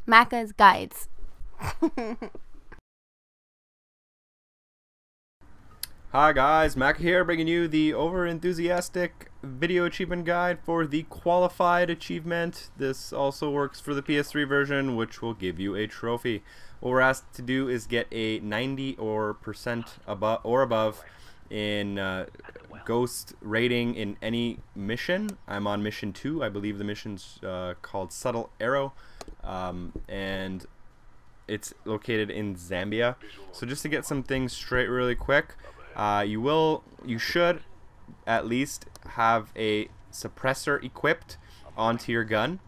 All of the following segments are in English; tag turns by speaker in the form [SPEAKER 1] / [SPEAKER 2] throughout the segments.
[SPEAKER 1] Macca's guides.
[SPEAKER 2] Hi guys, Mac here, bringing you the over-enthusiastic video achievement guide for the qualified achievement. This also works for the PS3 version, which will give you a trophy. What we're asked to do is get a 90% above in ghost rating in any mission. I'm on mission 2. I believe the mission's called Subtle Arrow, and it's located in Zambia. So just to get some things straight really quick, you should at least have a suppressor equipped onto your gun.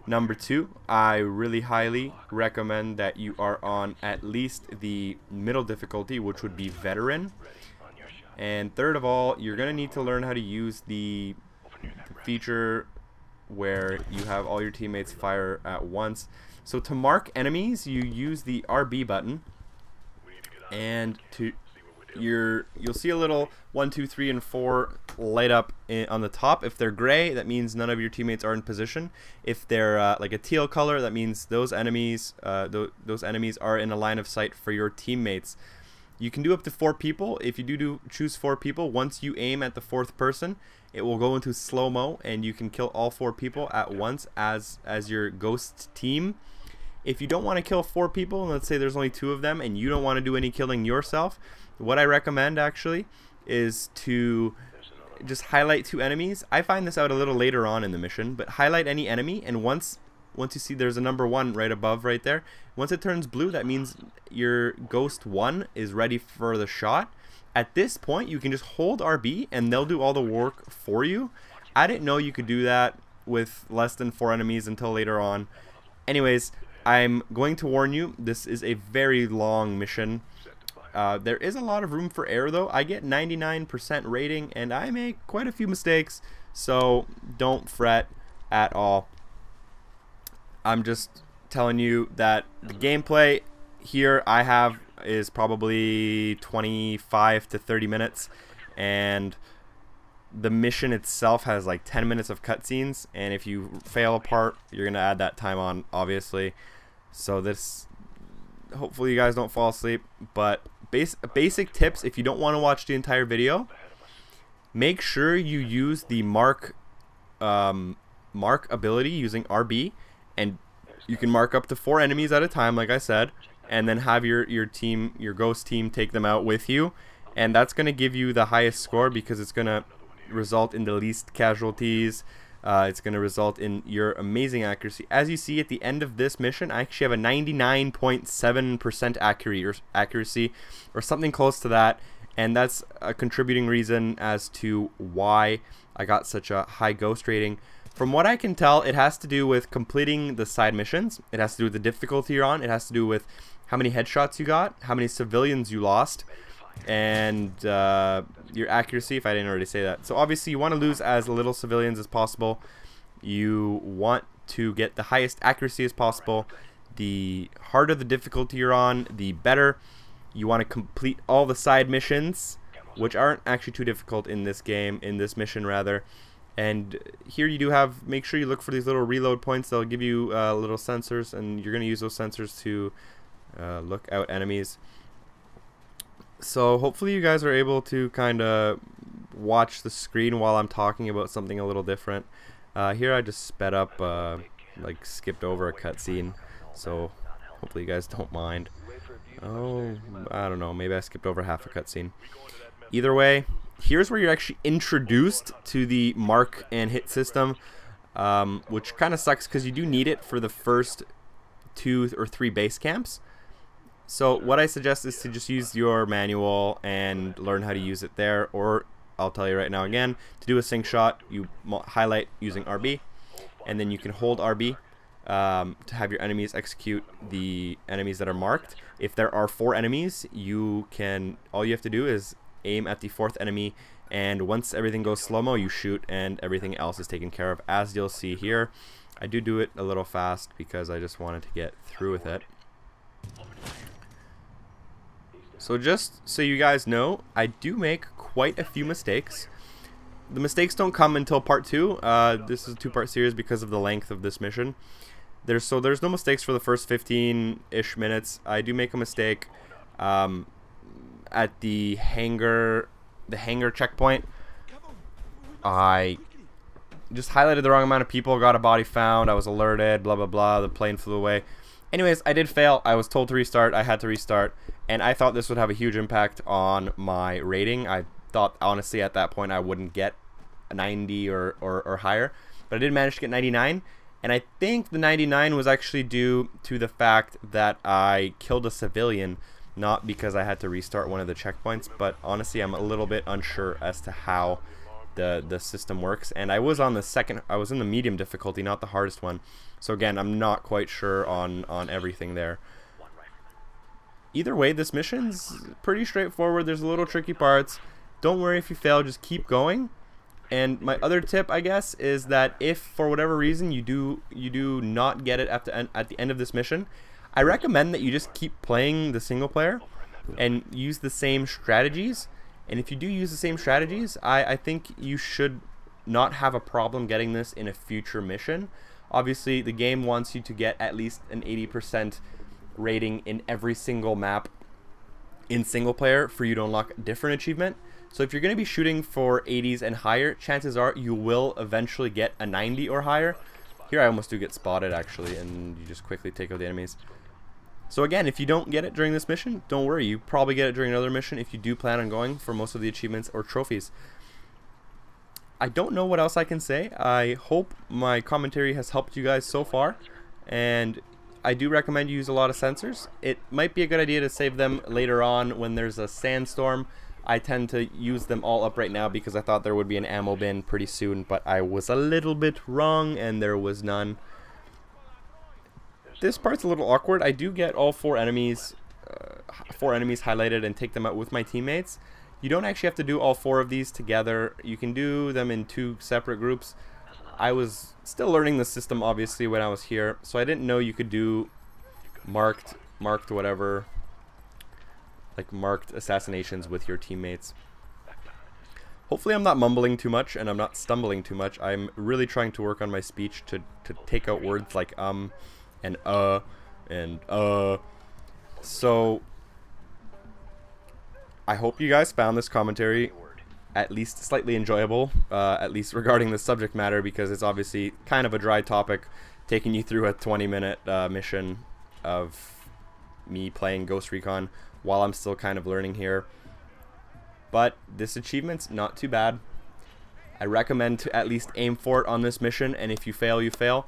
[SPEAKER 2] Number 2, I really highly recommend that you are on at least the middle difficulty, which would be veteran. And third of all, you're going to need to learn how to use the feature where you have all your teammates fire at once. So to mark enemies, you use the RB button, and you'll see a little 1, 2, 3, and 4 light up on the top. If they're gray, that means none of your teammates are in position. If they're like a teal color, that means those enemies are in a line of sight for your teammates. You can do up to 4 people. If you choose 4 people, once you aim at the 4th person, it will go into slow-mo, and you can kill all 4 people at once as your ghost team. If you don't want to kill 4 people, and let's say there's only 2 of them, and you don't want to do any killing yourself, what I recommend actually is to just highlight 2 enemies. I find this out a little later on in the mission, but highlight any enemy, and once you see there's a number 1 right above right there, once it turns blue, that means your ghost 1 is ready for the shot. At this point, you can just hold RB and they'll do all the work for you. I didn't know you could do that with less than 4 enemies until later on. Anyways, I'm going to warn you, this is a very long mission. There is a lot of room for error though. I get 99% rating and I make quite a few mistakes, so don't fret at all. I'm just telling you that the gameplay here I have is probably 25 to 30 minutes, and the mission itself has like 10 minutes of cutscenes, and if you fail a part, you're gonna add that time on, obviously. So this, hopefully you guys don't fall asleep, but basic tips: if you don't want to watch the entire video, make sure you use the mark ability using RB, and you can mark up to 4 enemies at a time, like I said, and then have your ghost team take them out with you, and that's going to give you the highest score because it's going to result in the least casualties. It's going to result in your amazing accuracy. As you see at the end of this mission, I actually have a 99.7% accuracy or something close to that, and that's a contributing reason as to why I got such a high ghost rating. From what I can tell, it has to do with completing the side missions. It has to do with the difficulty you're on. It has to do with how many headshots you got, how many civilians you lost, and your accuracy, if I didn't already say that. So obviously you want to lose as little civilians as possible. You want to get the highest accuracy as possible. The harder the difficulty you're on, the better. You want to complete all the side missions, which aren't actually too difficult in this game, in this mission rather. And here you do have, make sure you look for these little reload points. They'll give you little sensors, and you're going to use those sensors to look out enemies. So hopefully you guys are able to kind of watch the screen while I'm talking about something a little different. Here I just sped up, like skipped over a cutscene, so hopefully you guys don't mind. Oh, I don't know, maybe I skipped over half a cutscene. Either way, here's where you're actually introduced to the mark and hit system, which kind of sucks because you do need it for the first 2 or 3 base camps. So what I suggest is to just use your manual and learn how to use it there, or I'll tell you right now again, to do a sync shot, you highlight using RB, and then you can hold RB to have your enemies execute the enemies that are marked. If there are 4 enemies, all you have to do is aim at the 4th enemy, and once everything goes slow-mo, you shoot, and everything else is taken care of, as you'll see here. I do it a little fast because I just wanted to get through with it. So just so you guys know, I do make quite a few mistakes. The mistakes don't come until part 2. This is a 2-part series because of the length of this mission. There's no mistakes for the first 15-ish minutes. I do make a mistake at the hangar checkpoint. I just highlighted the wrong amount of people, got a body found, I was alerted, blah blah blah, the plane flew away. Anyways, I did fail. I was told to restart. I had to restart, and I thought this would have a huge impact on my rating. I thought, honestly, at that point I wouldn't get a 90 or higher, but I did manage to get 99, and I think the 99 was actually due to the fact that I killed a civilian, not because I had to restart one of the checkpoints. But honestly, I'm a little bit unsure as to how the system works, and I was in the medium difficulty, not the hardest one. So again, I'm not quite sure on everything there. Either way, this mission's pretty straightforward. There's a little tricky parts. Don't worry if you fail, just keep going. And my other tip, I guess, is that if for whatever reason you do not get it at the end of this mission, I recommend that you just keep playing the single player and use the same strategies. And if you do use the same strategies, I think you should not have a problem getting this in a future mission. Obviously, the game wants you to get at least an 80% rating in every single map in single player for you to unlock a different achievement. So if you're going to be shooting for 80s and higher, chances are you will eventually get a 90 or higher. Here I almost do get spotted, actually, and you just quickly take out the enemies. So again, if you don't get it during this mission, don't worry. You probably get it during another mission if you do plan on going for most of the achievements or trophies. I don't know what else I can say. I hope my commentary has helped you guys so far, and I do recommend you use a lot of sensors. It might be a good idea to save them later on when there's a sandstorm. I tend to use them all up right now because I thought there would be an ammo bin pretty soon, but I was a little bit wrong and there was none. This part's a little awkward. I do get all four enemies highlighted and take them out with my teammates. You don't actually have to do all four of these together. You can do them in 2 separate groups. I was still learning the system, obviously, when I was here, so I didn't know you could do marked whatever, like marked assassinations with your teammates. Hopefully I'm not mumbling too much and I'm not stumbling too much. I'm really trying to work on my speech to take out words like and So I hope you guys found this commentary at least slightly enjoyable, at least regarding the subject matter, because it's obviously kind of a dry topic, taking you through a 20-minute mission of me playing Ghost Recon while I'm still kind of learning here. But this achievement's not too bad. I recommend to at least aim for it on this mission, and if you fail, you fail,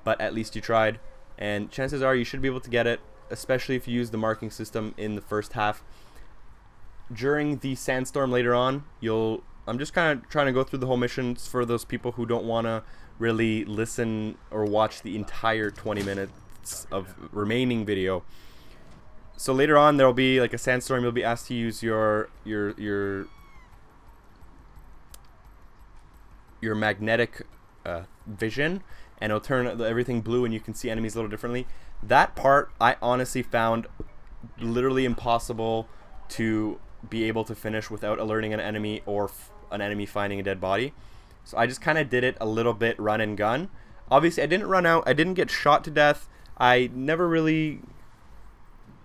[SPEAKER 2] but at least you tried, and chances are you should be able to get it, especially if you use the marking system in the first half. During the sandstorm later on, I'm just kind of trying to go through the whole missions for those people who don't want to really listen or watch the entire 20 minutes of remaining video. So later on there'll be like a sandstorm. You'll be asked to use your magnetic vision, and it'll turn everything blue and you can see enemies a little differently. That part I honestly found literally impossible to be able to finish without alerting an enemy or an enemy finding a dead body. So I just kind of did it a little bit run and gun. Obviously I didn't run out, I didn't get shot to death, I never really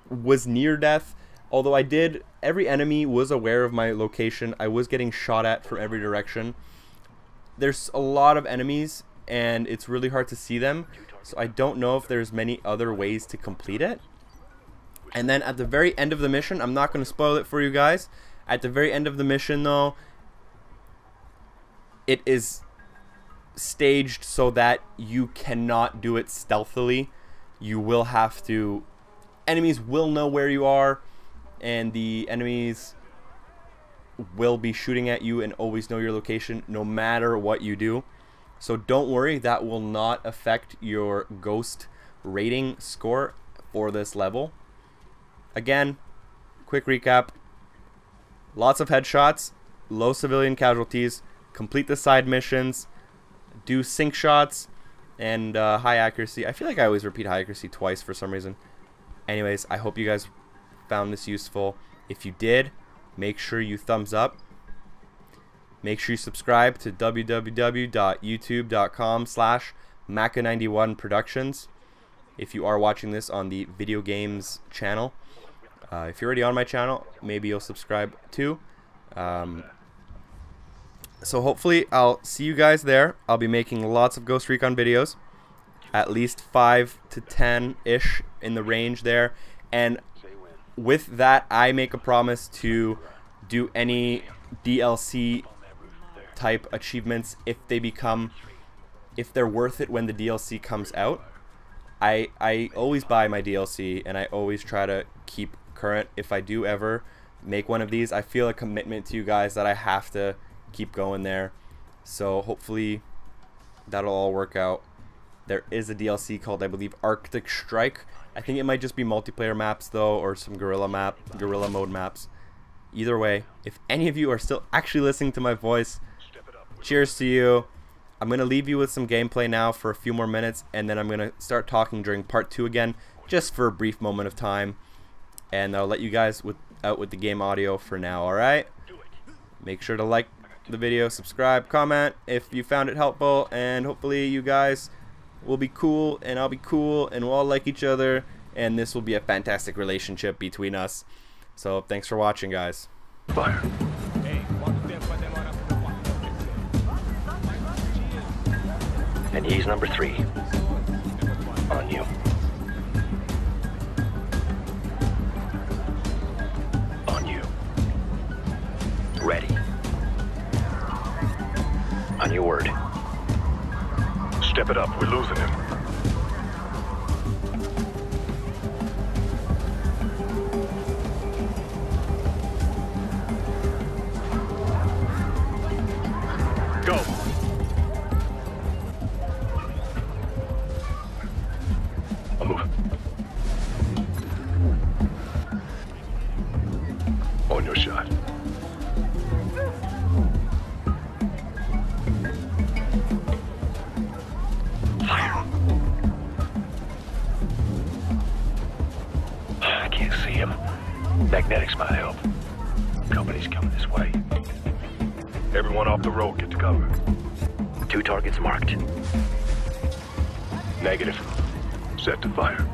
[SPEAKER 2] was near death, although every enemy was aware of my location. I was getting shot at from every direction. There's a lot of enemies and it's really hard to see them, so I don't know if there's many other ways to complete it. And then at the very end of the mission, I'm not going to spoil it for you guys, at the very end of the mission though, it is staged so that you cannot do it stealthily. You will have to, enemies will know where you are, and the enemies will be shooting at you and always know your location no matter what you do. So don't worry, that will not affect your ghost rating score for this level. Again, quick recap, lots of headshots, low civilian casualties, complete the side missions, do sync shots, and high accuracy. I feel like I always repeat high accuracy twice for some reason. Anyways, I hope you guys found this useful. If you did, make sure you thumbs up. Make sure you subscribe to www.youtube.com/Maka91productions. if you are watching this on the video games channel. If you're already on my channel, maybe you'll subscribe too. So hopefully I'll see you guys there. I'll be making lots of Ghost Recon videos, at least 5 to 10-ish in the range there. And with that, I make a promise to do any DLC type achievements if they're worth it when the DLC comes out. I always buy my DLC, and I always try to keep current. If I do ever make one of these, I feel a commitment to you guys that I have to keep going there. So hopefully that'll all work out. There is a DLC called, I believe, Arctic Strike. I think it might just be multiplayer maps though, or some guerrilla mode maps. Either way, if any of you are still actually listening to my voice, cheers to you. I'm gonna leave you with some gameplay now for a few more minutes, and then I'm gonna start talking during part 2 again, just for a brief moment of time, and I'll let you guys out with the game audio for now. Alright, make sure to like the video, subscribe, comment if you found it helpful, and hopefully you guys will be cool and I'll be cool and we'll all like each other, and this will be a fantastic relationship between us. So thanks for watching, guys.
[SPEAKER 1] Fire. And he's number 3. On you. On you. Ready. On your word. Step it up, we're losing him. Go. I'll move. On your shot. Fire. I can't see him. Magnetics might help. Company's coming this way. Everyone off the road, get to cover. 2 targets marked. Negative. Set to fire.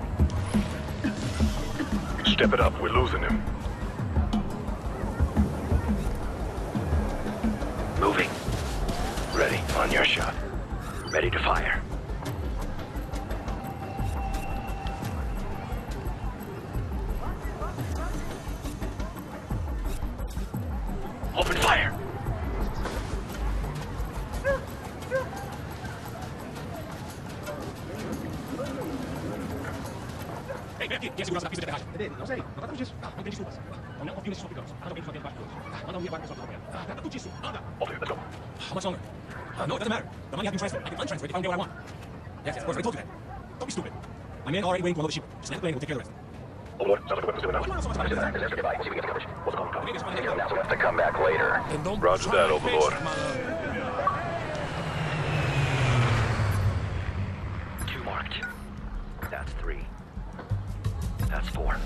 [SPEAKER 1] Step it up, we're losing him. Moving. Ready, on your shot. Ready to fire. Open fire.
[SPEAKER 3] Quem segurança da pista de aterragem? É dele, não sei. Não tratamos disso. Não tem desculpas. Não confio nesses suplicantes. Anda alguém só debaixo de todos. Anda um guia para o pessoal que acompanha. Trata tudo disso. Anda.
[SPEAKER 1] Okay, let's go.
[SPEAKER 3] How much longer? No, it doesn't matter. The money has been transferred. I can untransfer it if I don't get what I want. Yes, of course, I told you that. Don't be stupid. My men are already waiting to unload the ship. Just land the plane and we'll take care of the rest.
[SPEAKER 1] Overlord, sounds like the weapon's doing now.
[SPEAKER 3] Why not so much about it?
[SPEAKER 1] Let's get by. See if we get the coverage. What's going on?
[SPEAKER 3] We need to
[SPEAKER 1] Now we have to come back later.
[SPEAKER 3] Then don't
[SPEAKER 1] Roger
[SPEAKER 3] try
[SPEAKER 1] that,
[SPEAKER 3] to
[SPEAKER 1] Overlord.
[SPEAKER 3] fix it,
[SPEAKER 1] 2 marked. That's 3. That's 4.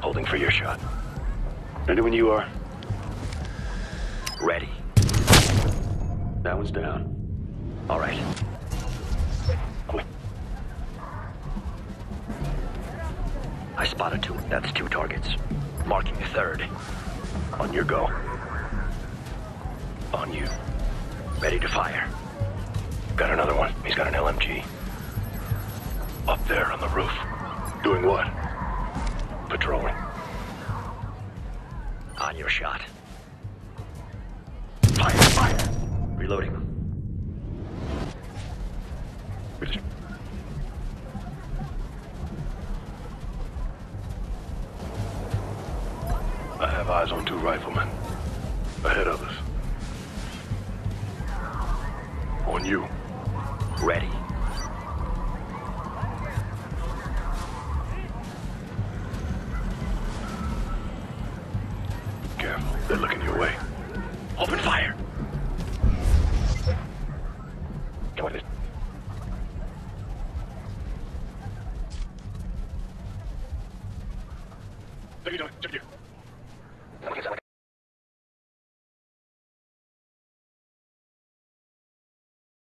[SPEAKER 1] Holding for your shot. Ready when you are. Ready. That one's down. All right. Quick. I spotted 2. That's 2 targets. Marking the 3rd. On your go. On you. Ready to fire. Got another one. He's got an LMG. Up there on the roof. Doing what? Patrolling. On your shot. Fire, fire! Reloading. I have eyes on 2 riflemen. Ahead of us. On you. Ready. Careful, they're looking your way. Open fire! Come on, this. What are you doing? Check here.